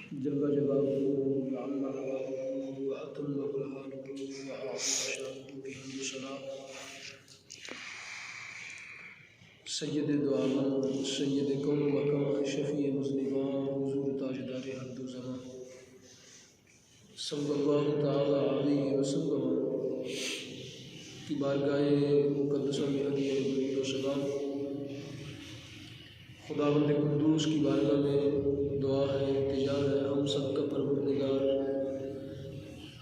जल्ल जलालुहु व अम्मा नवालुहु व अतम्मा कमालुहु व अअज़्ज़ा शानुहु बिहम्दि सलाह सय्यद दो आलम सय्यद कौन मकाम शफ़ी मुज़निबान हुज़ूर ताजदार हद व ज़मान सल्लल्लाहु तआला अलैहि वसल्लम की बारगाह मुक़द्दसा में हदिया दुरूद व सलाम। खुदावंद कुद्दूस की बारगाह में दुआ है, इल्तिजा है, हम सब का परवरदिगार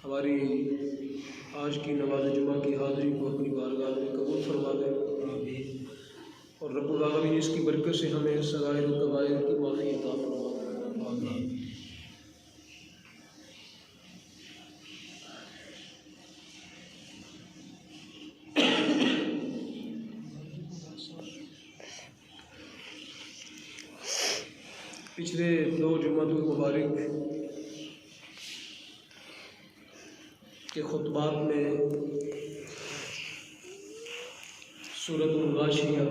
हमारी आज की नमाज जुमा की हाज़िरी को अपनी बारगाह में कबूल फरमा दे और रब्बुल आलमीन इसकी बरकत से हमें सगाइर व कबाइर की माफ़ी अता फरमा दे। पिछले दो जुमातुल मुबारक के खुतबात में सूरतुल गाशिया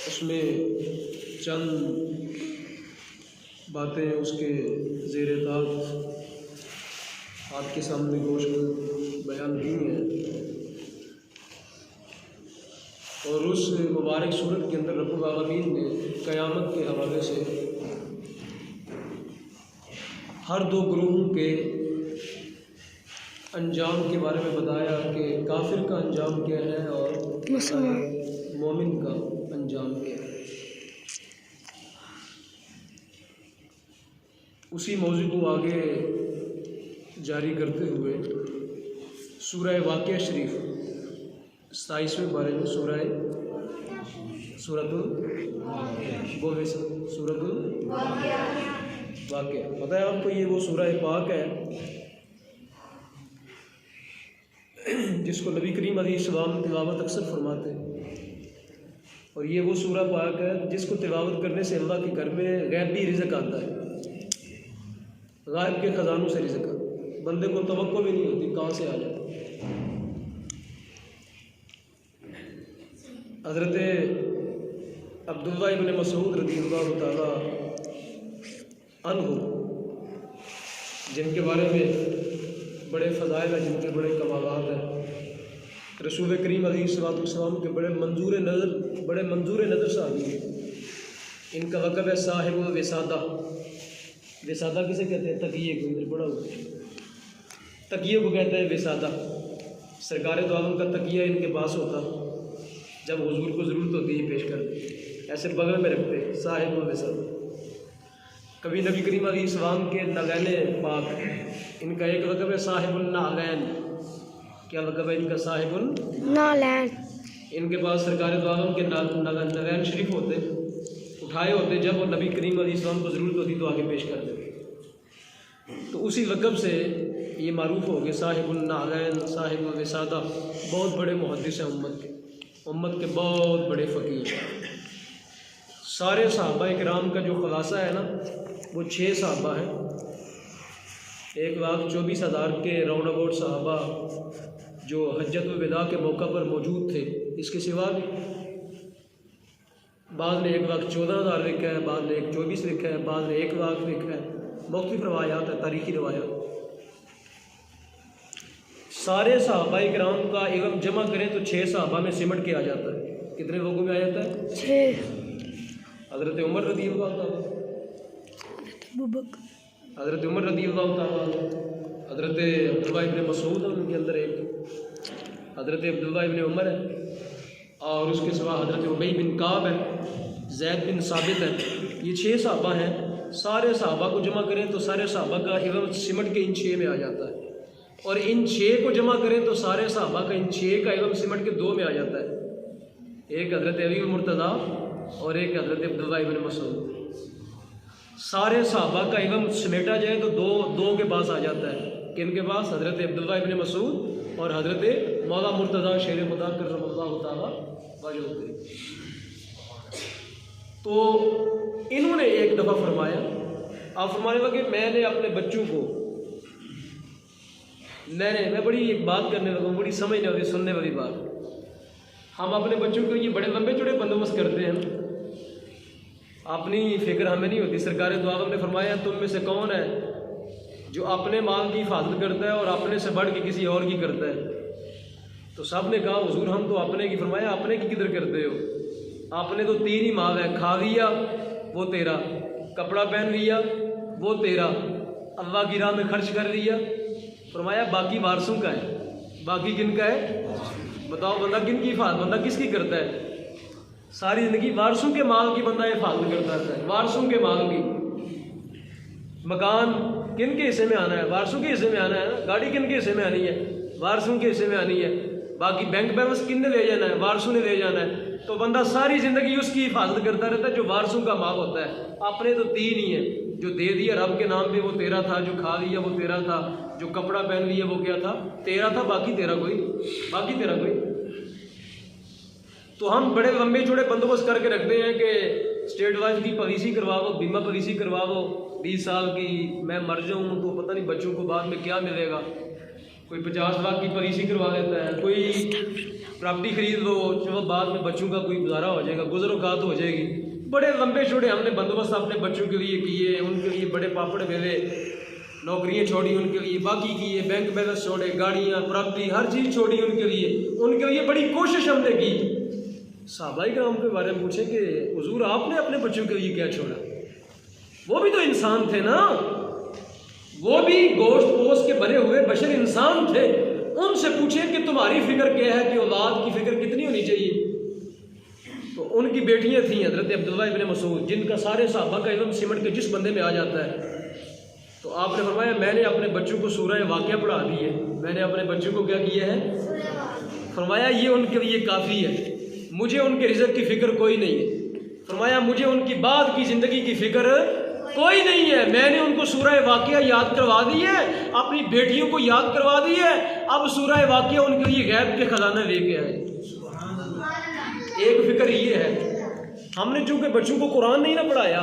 उसमें चंद बातें उसके ज़ेर ताक़ आपके सामने गोश बयान की हैं और उस मुबारक सूरत के अंदर रब्बुल आलमीन ने क़यामत के हवाले से हर दो ग्रोहों के अंजाम के बारे में बताया कि काफिर का अंजाम क्या है और मोमिन का अंजाम क्या है। उसी मौजू को आगे जारी करते हुए सूरह वाक़िया शरीफ 27वें बारे में सूरतुल वाक़िया पता है आपको, ये वो सूरह पाक है जिसको नबी करीम अलैहिस्सलाम तिलावत अक्सर फरमाते हैं और ये वो सूरह पाक है जिसको तिलावत करने से अल्लाह के घर में गैबी रिज़्क़ आता है, गायब के ख़जानों से रिज़्क़ बंदे को तवक्को भी नहीं होती कहाँ से आ जाता। हज़रत अब्दुल्लाह इब्न मसूद रज़ियल्लाहु ताला अन्हु जिनके बारे में बड़े फ़ज़ाइल हैं, जिनके बड़े कमालात हैं, रसूल करीम अलैहिस्सलाम के बड़े मंजूर नज़र सहाबी हैं। इनका लक़ब है साहिबुल विसादा। विसादा किसे कहते हैं? तकिए को, इधर बड़ा हुआ तकिए को कहते हैं विसादा। सरकार दो आलम का तकिया इनके पास होता, जब हुजूर को ज़रूरत होती है पेश कर ऐसे बगल में रखते साहिबुल विसादा। कभी नबी करीम अलैहिस्सलाम के नगैने पाक, इनका एक लक़ब है साहिबुल नालैन। क्या लक़ब है इनका? साहिबुल नालैन। इनके पास सरकार दो आलम के नगैन शरीफ होते, उठाए होते, जब वो नबी करीम अलैहिस्सलाम को ज़रूरत होती तो आगे पेश कर देते। तो उसी लक़ब से ये मारूफ़ हो गए साहिबुल नालैन, साहिबुल विसादा। बहुत बड़े मुहद्दिस हैं उम्मत के बहुत बड़े फ़कीर। सारे सहाबा इकराम का जो ख़ुलासा है ना, वो 6 सहाबा हैं। 1,24,000 के राउंड अबाउट सहाबा जो हज्जतुल विदा के मौका पर मौजूद थे। इसके सिवा भी बाद ने 1,14,000 लिखा है, बाद ने 1,24,000 लिखा है, बाद ने 1,00,000 लिखा है। मुख्तलिफ रवायात है, तारीख़ी रवायात। सारे सहाबा इकराम का इल्म जमा करें तो 6 सहाबा में सिमट के आ जाता है। कितने लोगों में आ जाता है? 6। हज़रत उमर रज़ियल्लाहु ताला, हज़रत उमर रज़ियल्लाहु ताला, हज़रत अब्दुल्लाह इब्न मसूद है उनके अंदर एक, हज़रत अब्दुल्लाह इब्न उमर है और उसके सिवा हज़रत उबई बिन काब है, ज़ैद बिन साबित है। ये 6 सहाबा हैं। सारे सहाबा को जमा करें तो सारे सहाबा का इल्म सिमट के इन 6 में आ जाता है और इन 6 को जमा करें तो सारे सहाबा का इन 6 का इल्म सिमट के 2 में आ जाता है। एक हज़रत अली मुर्तज़ा और एक हज़रत अब्दुल्लाह इब्न मसूद। सारे सहाबा का इल्म समेटा जाए तो दो के पास आ जाता है। किन के पास? हज़रत अब्दुल्लाह इब्न मसूद और हज़रत मौला मुर्तज़ा शेर खुदा करमल्लाहु ताला वजहहू। तो इन्होंने एक दफ़ा फरमाया, आप फरमाने लगे मैंने अपने बच्चों को, मैं बड़ी एक बात करने लगा, बड़ी समझने वाली सुनने वाली बात। हम अपने बच्चों को ये बड़े लंबे चौड़े बंदोबस्त करते हैं। अपनी फिक्र हमें नहीं होती। सरकार दो आलम ने फरमाया तुम में से कौन है जो अपने माल की हिफाजत करता है और अपने से बढ़ के किसी और की करता है। तो सब ने कहा हुजूर हम तो अपने की। फरमाया अपने की किधर करते हो? आपने तो 3 ही माल है, खा लिया वो तेरा, कपड़ा पहन लिया वो तेरा, अल्लाह की राह में खर्च कर लिया। फरमाया बाकी वारसों का है। बाकी किन का है? बताओ बंदा किन की हिफाजत, बंदा किसकी करता है? सारी ज़िंदगी वारसों के माल की बंदा हिफाजत करता है, वारसों के माल की। मकान किन के हिस्से में आना है? वारसों के हिस्से में आना है ना। गाड़ी किन के हिस्से में आनी है? वारसों के हिस्से में आनी है। बाकी बैंक बैलेंस किन ने ले जाना है? वारसों ने ले जाना है। तो बंदा सारी ज़िंदगी उसकी हिफाजत करता रहता है जो वारसों का माल होता है। अपने तो 3 ही है, जो दे दिया रब के नाम पे वो तेरा था, जो खा लिया वो तेरा था, जो कपड़ा पहन लिया वो क्या था? तेरा था, बाकी तेरा कोई, बाकी तेरा कोई। तो हम बड़े लंबे चौड़े बंदोबस्त करके रखते हैं कि स्टेट वाइज की पॉलिसी करवाओ, बीमा पॉलिसी करवाओ 20 साल की, मैं मर जाऊँ तो पता नहीं बच्चों को बाद में क्या मिलेगा। कोई 50 लाख की पॉलिसी करवा देता है, कोई प्रॉपर्टी खरीद लो, चलो बाद में बच्चों का कोई गुजारा हो जाएगा, गुजरोगात हो जाएगी। बड़े लंबे चौड़े हमने बंदोबस्त अपने बच्चों के लिए किए, उनके लिए बड़े पापड़ बेले, नौकरियाँ छोड़ी उनके लिए, बाकी किए, बैंक बैलेंस छोड़े, गाड़ियाँ, प्रॉपर्टी, हर चीज़ छोड़ी उनके लिए बड़ी कोशिश हमने की। सहाबाए किराम के बारे में पूछे कि हुजूर आपने अपने बच्चों के लिए क्या छोड़ा? वो भी तो इंसान थे ना, वो भी गोश्त पोस्ट के बने हुए बशर इंसान थे। उनसे पूछे कि तुम्हारी फिक्र क्या है, कि औलाद की फिक्र कितनी होनी चाहिए? तो उनकी बेटियां थीं हज़रत अब्दुल्लाह इब्न मसूद, जिनका सारे सहाबा का इल्म सिमट के जिस बंदे में आ जाता है। तो आपने फरमाया मैंने अपने बच्चों को सूरह वाक़िया पढ़ा दी है। मैंने अपने बच्चों को क्या किया है? फरमाया ये उनके लिए काफ़ी है, मुझे उनके रिज़्क़ की फ़िक्र कोई नहीं है। फरमाया मुझे उनकी बाद की ज़िंदगी की फ़िक्र कोई नहीं है। मैंने उनको सूरह वाक़िया याद करवा दी है, अपनी बेटियों को याद करवा दी है। अब सूरह वाक़िया उनके लिए गैब के खजाना लेके आए। एक फ़िक्र ये है, हमने चूँकि बच्चों को कुरान नहीं ना पढ़ाया,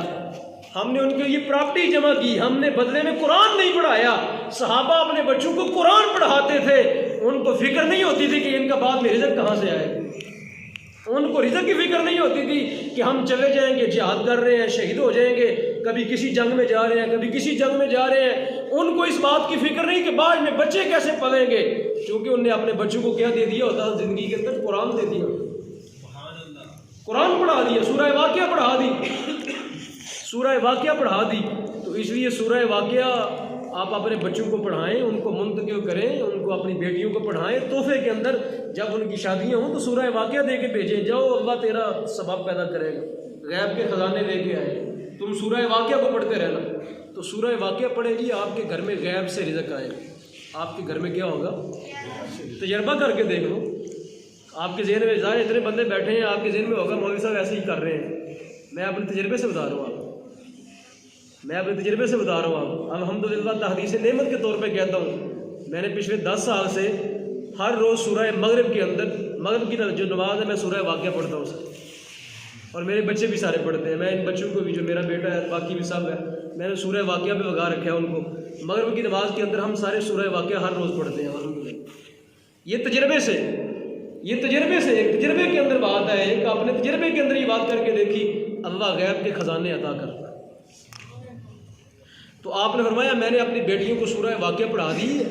हमने उनके लिए प्रॉपर्टी जमा की, हमने बदले में कुरान नहीं पढ़ाया। सहाबा अपने बच्चों को कुरान पढ़ाते थे, उनको फ़िक्र नहीं होती थी कि इनका बाद में रिज़्क़ कहाँ से आए। उनको रिज़्क़ की फ़िक्र नहीं होती थी कि हम चले जाएंगे, जिहाद कर रहे हैं, शहीद हो जाएंगे, कभी किसी जंग में जा रहे हैं, कभी किसी जंग में जा रहे हैं। उनको इस बात की फ़िक्र नहीं कि बाद में बच्चे कैसे पलेंगे, क्योंकि उनने अपने बच्चों को क्या दे दिया होता? ज़िंदगी के अंदर कुरान दे दिया, कुरान पढ़ा दिया, सूरह वाक़िया पढ़ा दी, सूरह वाक़िया पढ़ा दी। तो इसलिए सूरह वाक़िया आप अपने बच्चों को पढ़ाएं, उनको मुंतकिल करें, उनको अपनी बेटियों को पढ़ाएं। तोहफे के अंदर जब उनकी शादियां हों तो सूरह वाक़िया दे के भेजें, जाओ अल्लाह तेरा सबब पैदा करेगा, गैब के ख़जाने लेके आए। तुम सूरह वाक़िया को पढ़ते रहना। तो सूरह वाक़िया पढ़ेगी, आपके घर में गैब से रिज़्क़ आएगा। आपके घर में क्या होगा? तजर्बा करके देख लो। आपके ज़हन में ज़ाहिर इतने बंदे बैठे हैं, आपके ज़हन में होगा मौलवी साहब ऐसे ही कर रहे हैं। मैं अपने तजर्बे से बता रहा हूँ आपको, मैं अपने तजर्बे से बता रहा हूँ। अल्हम्दुलिल्लाह तहदीस नेमत के तौर पे कहता हूँ, मैंने पिछले 10 साल से हर रोज़ सूरह मगरिब के अंदर, मगरिब की जो नमाज है, मैं सूरह वाक़िया पढ़ता हूँ उससे, और मेरे बच्चे भी सारे पढ़ते हैं। मैं इन बच्चों को भी, जो मेरा बेटा है, बाकी भी सब है, मैंने सूरह वाक़िया पे लगा रखा है उनको। मगरिब की नमाज के अंदर हम सारे सूरह वाक़िया हर रोज़ पढ़ते हैं अल्हम्दुलिल्लाह। ये तजर्बे से, एक तजर्बे के अंदर बात है, एक अपने तजर्बे के अंदर ये बात करके देखी, अल्लाह गैब के ख़जाने अता करता है। तो आपने फरमाया मैंने अपनी बेटियों को सूरह वाक़िया पढ़ा दी है।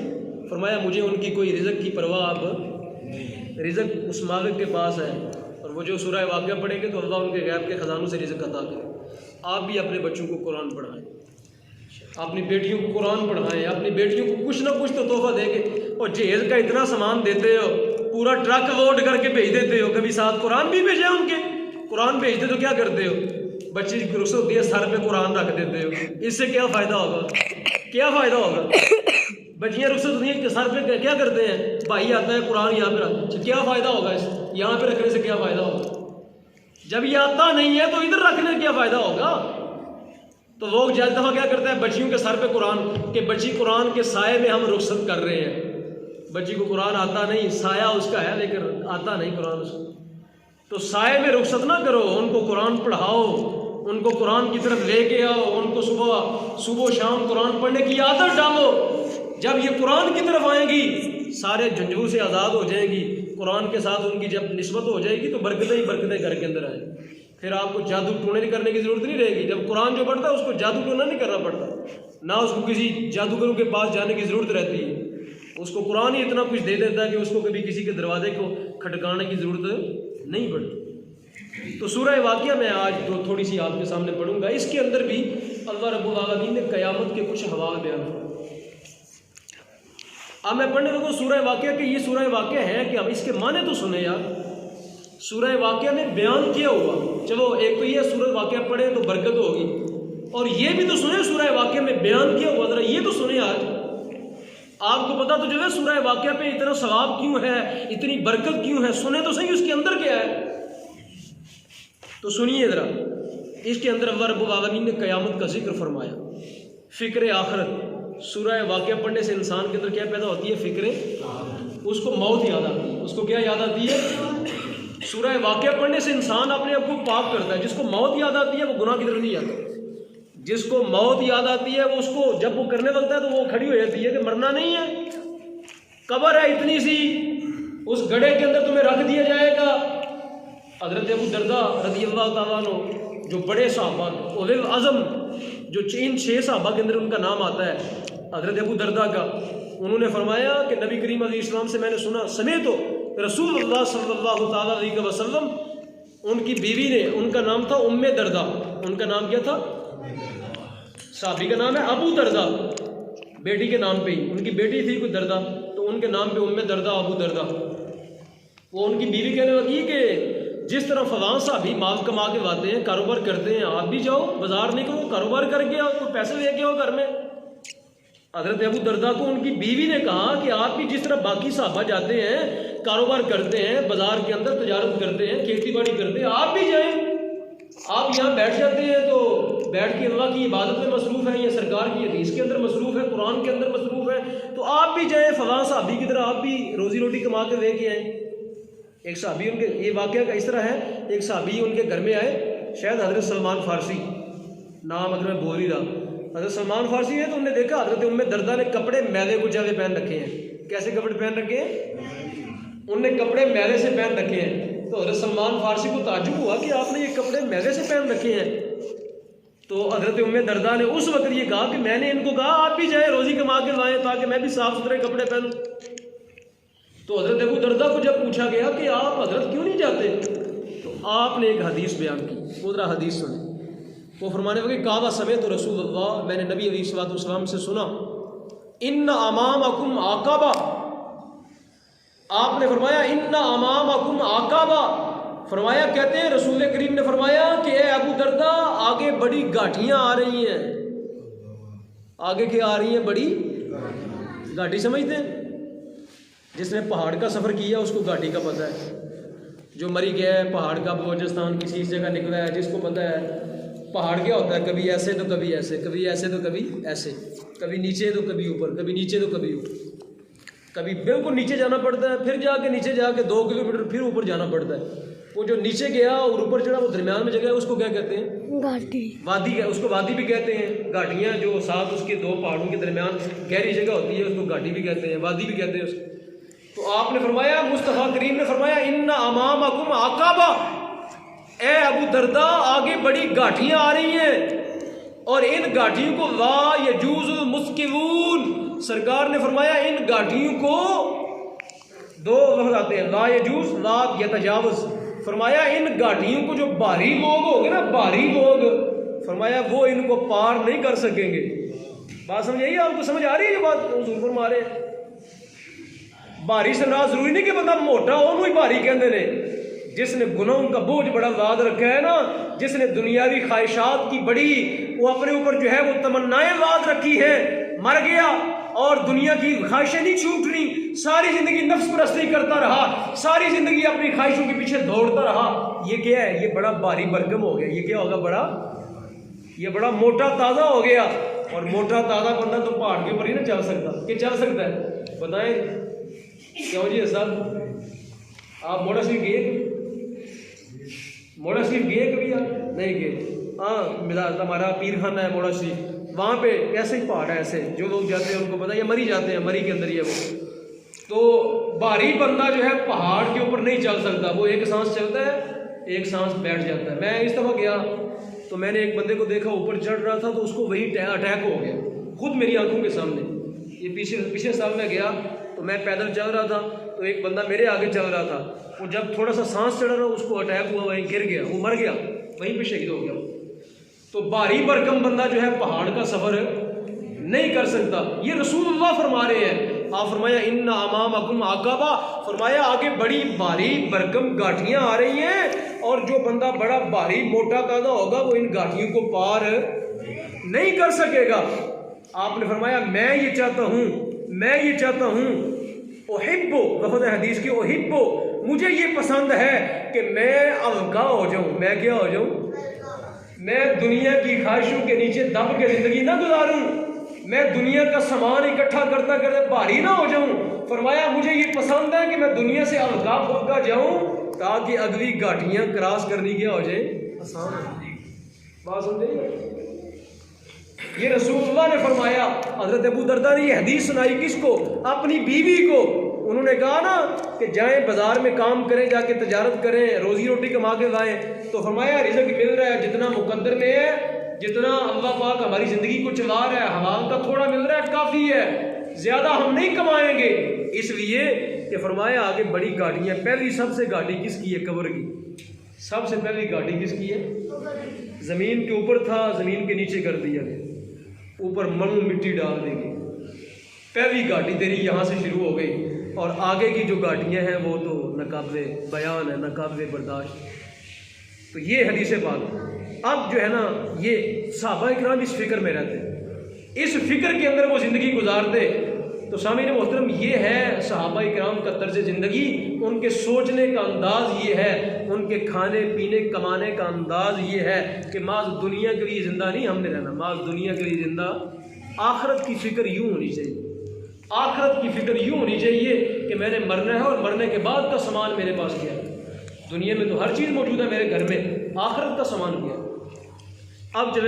फरमाया मुझे उनकी कोई रिज़्क़ की परवाह अब, रिज़्क़ उस मालिक के पास है, और वो जो सूरह वाक़िया पढ़ेंगे तो अल्लाह उनके गैब के ख़जानों से रिज़्क़ अता करे। आप भी अपने बच्चों को कुरान पढ़ाएं, अपनी बेटियों को कुरान पढ़ाएं, अपनी बेटियों को कुछ ना कुछ तो तोहफा देंगे। और जहेज़ का इतना सामान देते हो, पूरा ट्रक लोड करके भेज देते हो, कभी साथ कुरान भी भेजे उनके। कुरान भेजते तो क्या करते हो? बच्ची की रुख़्सत होती है, सर पे कुरान रख देते हो। इससे क्या फ़ायदा होगा? क्या फ़ायदा होगा? बच्चियाँ रुख़्सत होती हैं, सर पे क्या करते हैं? भाई आता है कुरान यहाँ पे रख, क्या फ़ायदा होगा? इस यहाँ पे रखने से क्या फ़ायदा होगा? जब ये आता नहीं है तो इधर रखने से क्या फ़ायदा होगा? तो लोग ज़्यादा दफ़ा क्या करते हैं, बच्चियों के सर पे कुरान, कि बच्ची कुरान के साए में हम रुख़्सत कर रहे हैं। बच्ची को कुरान आता नहीं, साया उसका है लेकिन आता नहीं कुरान उसको। तो साए में रुख़्सत ना करो, उनको कुरान पढ़ाओ, उनको कुरान की तरफ लेके आओ, उनको सुबह शाम कुरान पढ़ने की आदत डालो। जब ये कुरान की तरफ आएंगी, सारे झंझों से आज़ाद हो जाएंगी, कुरान के साथ उनकी जब निस्बत हो जाएगी तो बरकतें ही बरकतें घर के अंदर आएंगी। फिर आपको जादू टोने करने की ज़रूरत नहीं रहेगी। जब कुरान जो पढ़ता है उसको जादू टोना नहीं करना पड़ता, ना उसको किसी जादूगरों के पास जाने की ज़रूरत रहती है। उसको कुरान ही इतना कुछ दे देता है कि उसको कभी किसी के दरवाजे को खटकाने की ज़रूरत नहीं पड़ती। तो सूरह वाक़िया में आज जो थोड़ी सी आपके सामने पढ़ूंगा, इसके अंदर भी अल्लाह रब्बुल आलमीन ने क़यामत के कुछ हवाल बयान किए। अब मैं पढ़ने लगूँ सूरह वाक़िया कि ये सूरह वाक़िया है कि अब इसके माने तो सुने यार। सूरह वाक़िया में बयान किया हुआ, चलो एक तो ये सूरह वाक़िया पढ़े तो बरकत होगी, और ये भी तो सुने सूरह वाक़िया में बयान किया हुआ, जरा ये तो सुने। आज आपको पता तो जो है सूरह वाक़िया पे इतना सवाब क्यों है, इतनी बरकत क्यों है, सुने तो सही उसके अंदर क्या है। तो सुनिए ज़रा, इसके अंदर अल्लाह रब्बुल आलमीन ने क़यामत का जिक्र फरमाया, फ़िक्र आखिरत। सूरह वाक़िया पढ़ने से इंसान के अंदर क्या पैदा होती है, फ़िक्र, उसको मौत याद आती है। उसको क्या याद आती है? सूरह वाक़िया पढ़ने से इंसान अपने आप को पाक करता है। जिसको मौत याद आती है वो गुनाह की तरफ नहीं आता। जिसको मौत याद आती है वो उसको जब वो करने लगता है तो वो खड़ी हो जाती है कि मरना नहीं है, कब्र है इतनी सी, उस गड्ढे के अंदर तुम्हें रख दिया जाएगा। हज़रत अबू दरदा रज़ियल्लाहु ताला अन्हु, जो बड़े सहाबा उलुल अज़म, जो इन 6 सहाबा के अंदर उनका नाम आता है हज़रत अबू दरदा का, उन्होंने फरमाया कि नबी करीम अलैहिस्सलाम से मैंने सुना, समय तो रसूलुल्लाह सल्लल्लाहु ताला अलैहि वसल्लम, उनकी बीवी ने, उनका नाम था उम्मे दरदा। उनका नाम क्या था? साहबी का नाम है अबू दरदा, बेटी के नाम पे ही, उनकी बेटी थी कोई दरदा, तो उनके नाम पे उम्मे दरदा, अबू दरदा। वो उनकी बीवी कहने लगी कि जिस तरह फलां साहबी माल कमा के लाते हैं, कारोबार करते हैं, आप भी जाओ बाजार निकलो, कारोबार करके आओ, तो पैसे लेके आओ घर में। हज़रत अबू दरदा को उनकी बीवी ने कहा कि आप भी जिस तरह बाकी साहबा जाते हैं, कारोबार करते हैं, बाजार के अंदर तजारत करते हैं, खेती बाड़ी करते हैं, आप भी जाएं। आप यहाँ बैठ जाते हैं तो बैठ के अल्लाह की इबादत में मसरूफ़ है, या सरकार की हदीस के अंदर मसरूफ़ है, कुरान के अंदर मसरूफ़ है, तो आप भी जाएँ फलां साहबी की तरह, आप भी रोज़ी रोटी कमा के लेके आए। एक साहबी उनके, ये वाक़या का इस तरह है, एक साहबी उनके घर में आए, शायद हज़रत सलमान फ़ारसी नाम अगर मैं बोल ही रहा, हज़रत सलमान फ़ारसी है, तो उन्होंने देखा हज़रत उम्मे दरदा ने कपड़े मैले कुचैले पहन रखे हैं। कैसे कपड़े पहन रखे हैं? उनने कपड़े मैले से पहन रखे हैं। तो हज़रत सलमान फ़ारसी को ताज्जुब हुआ कि आपने ये कपड़े मैले से पहन रखे हैं। तो हज़रत उम्मे दरदा ने उस वक्त ये कहा कि मैंने इनको कहा आप भी जाएँ रोज़ी कमा के लाएँ ताकि मैं भी साफ़ सुथरे कपड़े पहनूँ। तो हज़रत अबू दरदा को जब पूछा गया कि आप हज़रत क्यों नहीं जाते, तो आपने एक हदीस बयान की, वो ज़रा हदीस सुने। वो फरमाने लगे, कावा समय तो रसूलुल्लाह, मैंने नबी अलैहिस्सलाम से सुना, इन्ना अमामकुम आकाबा, आपने फरमाया इन्ना अमामकुम आकाबा, फरमाया कहते हैं रसूल करीम ने फरमाया कि ए अबू दरदा, आगे बड़ी घाटियाँ आ रही हैं। आगे क्या आ रही हैं? बड़ी घाटी समझते हैं? जिसने पहाड़ का सफ़र किया उसको घाटी का पता है। जो मरी गया है पहाड़ का, बलोचिस्तान किसी जगह निकला है, जिसको पता है पहाड़ क्या होता है, कभी ऐसे तो कभी ऐसे, कभी ऐसे तो कभी ऐसे, कभी नीचे तो कभी ऊपर, कभी नीचे तो कभी ऊपर, कभी बिल्कुल नीचे जाना पड़ता है, फिर जाके नीचे जाके 2 किलोमीटर फिर ऊपर जाना पड़ता है। वो जो नीचे गया और ऊपर चढ़ा, वो दरमियान में जगह है, उसको क्या कहते हैं? घाटी, वादी है, उसको वादी भी कहते हैं। घाटियाँ जो साथ उसके 2 पहाड़ों के दरमियान गहरी जगह होती है, उसको घाटी भी कहते हैं, वादी भी कहते हैं उसको। तो आपने फरमाया, मुस्तफ़ा करीम ने फरमाया, इन्ना अमामकुम आकाबा, ए अबू दरदा, आगे बड़ी घाटियाँ आ रही हैं, और इन घाटियों को ला यजूजुल मुस्किलून, सरकार ने फरमाया इन घाटियों को 2 लफ्ज़ आते हैं, ला यजूज, ला यतजावज़, फरमाया इन घाटियों को जो भारी लोग होंगे ना, भारी लोग, फरमाया वो इनको पार नहीं कर सकेंगे। बात समझ आई? आपको समझ आ रही है ये बात? हुज़ूर फरमा रहे हैं भारी से नाराज जरूरी नहीं कि बंदा मोटा हो ही भारी कहते ने। जिसने गुनाहों का बोझ बड़ा लाद रखा है ना, जिसने दुनियावी ख्वाहिशात की बड़ी वो अपने ऊपर जो है वो तमन्नाएं लाद रखी है, मर गया और दुनिया की ख्वाहिशें नहीं छूटनी, सारी जिंदगी नफ्स परस्ती करता रहा, सारी जिंदगी अपनी ख्वाहिशों के पीछे दौड़ता रहा, ये क्या है? ये बड़ा भारी बरगम हो गया। ये क्या होगा? ये बड़ा मोटा ताज़ा हो गया। और मोटा ताज़ा बंदा तो पहाड़ के ऊपर ही ना चल सकता, कि चल सकता है? बताएं क्यों जी साहब? आप मोड़ा शरीफ गए? मोड़ा शरीफ गए कभी? आप नहीं गए? हाँ, मिला हमारा पीर खाना है मोड़ा शरीफ, वहाँ पे ऐसे ही पहाड़ है, ऐसे जो लोग जाते हैं उनको पता है, ये मरी जाते हैं, मरी के अंदर ये वो। तो भारी बंदा जो है पहाड़ के ऊपर नहीं चल सकता, वो एक सांस चलता है, एक सांस बैठ जाता है। मैं इस दफ़ा गया तो मैंने एक बंदे को देखा ऊपर चढ़ रहा था, तो उसको वही अटैक हो गया खुद मेरी आंखों के सामने। ये पिछले साल में गया तो मैं पैदल चल रहा था, तो एक बंदा मेरे आगे चल रहा था, वो जब थोड़ा सा सांस चढ़ रहा उसको अटैक हुआ, वहीं गिर गया, वो मर गया, वहीं पे शहीद हो गया। तो भारी भरकम बंदा जो है पहाड़ का सफ़र नहीं कर सकता। ये रसूलुल्लाह फरमा रहे हैं। आप फरमाया इन्ना अमामकुम अक़बा, फरमाया आगे बड़ी भारी भरकम घाटियाँ आ रही हैं, और जो बंदा बड़ा भारी मोटा कादा होगा वो इन घाटियों को पार नहीं कर सकेगा। आपने फरमाया मैं ये चाहता हूँ ओहिब्बो, लफ़ज़ हदीस की ओहिब्बो, मुझे ये पसंद है कि मैं अलगा हो जाऊँ। मैं क्या हो जाऊँ? मैं दुनिया की ख्वाहिशों के नीचे दब के ज़िंदगी ना गुजारूँ, मैं दुनिया का सामान इकट्ठा करता करते भारी ना हो जाऊँ। फरमाया मुझे ये पसंद है कि मैं दुनिया से अलगा फुल्का जाऊँ, ताकि अगली घाटियाँ क्रॉस करनी क्या हो जाए, आसान। बात समझे? ये रसूलुल्लाह ने फरमाया। हज़रत अबू दरदा ने ये हदीस सुनाई किसको? अपनी बीवी को। उन्होंने कहा ना कि जाएं बाज़ार में काम करें, जाके तजारत करें, रोज़ी रोटी कमा के लाएँ। तो फरमाया रिज़्क़ मिल रहा है जितना मुकद्दर में है, जितना अल्लाह पाक हमारी ज़िंदगी को चला रहा है, हलाल का थोड़ा मिल रहा है, काफ़ी है, ज़्यादा हम नहीं कमाएंगे। इसलिए कि फरमाया आगे बड़ी गाड़ियाँ, पहली सबसे गाड़ी किसकी है? कब्र की। सबसे पहली गाड़ी किसकी है? ज़मीन के ऊपर था, ज़मीन के नीचे कर दिया गया, ऊपर मलू मिट्टी डाल देंगे। पहली गाड़ी तेरी यहाँ से शुरू हो गई, और आगे की जो गाड़ियाँ हैं वो तो नकाबे बयान है, नकाबे बर्दाश्त। तो ये हदीस पाक। अब जो है ना, ये सहाबा इकराम इस फिक्र में रहते, इस फिक्र के अंदर वो ज़िंदगी गुजारते। तो सामीन मोहतरम, ये है सहाबा इकराम का तर्ज ज़िंदगी, उनके सोचने का अंदाज़ ये है, उनके खाने पीने कमाने का अंदाज़ ये है कि माज दुनिया के लिए ज़िंदा नहीं हमने रहना, माज दुनिया के लिए ज़िंदा। आखिरत की फ़िक्र यूँ होनी चाहिए, आखिरत की फ़िक्र यूँ होनी चाहिए कि मैंने मरना है, और मरने के बाद का सामान मेरे पास क्या है। दुनिया में तो हर चीज़ मौजूद है मेरे घर में, आखिरत का सामान क्या है। अब जब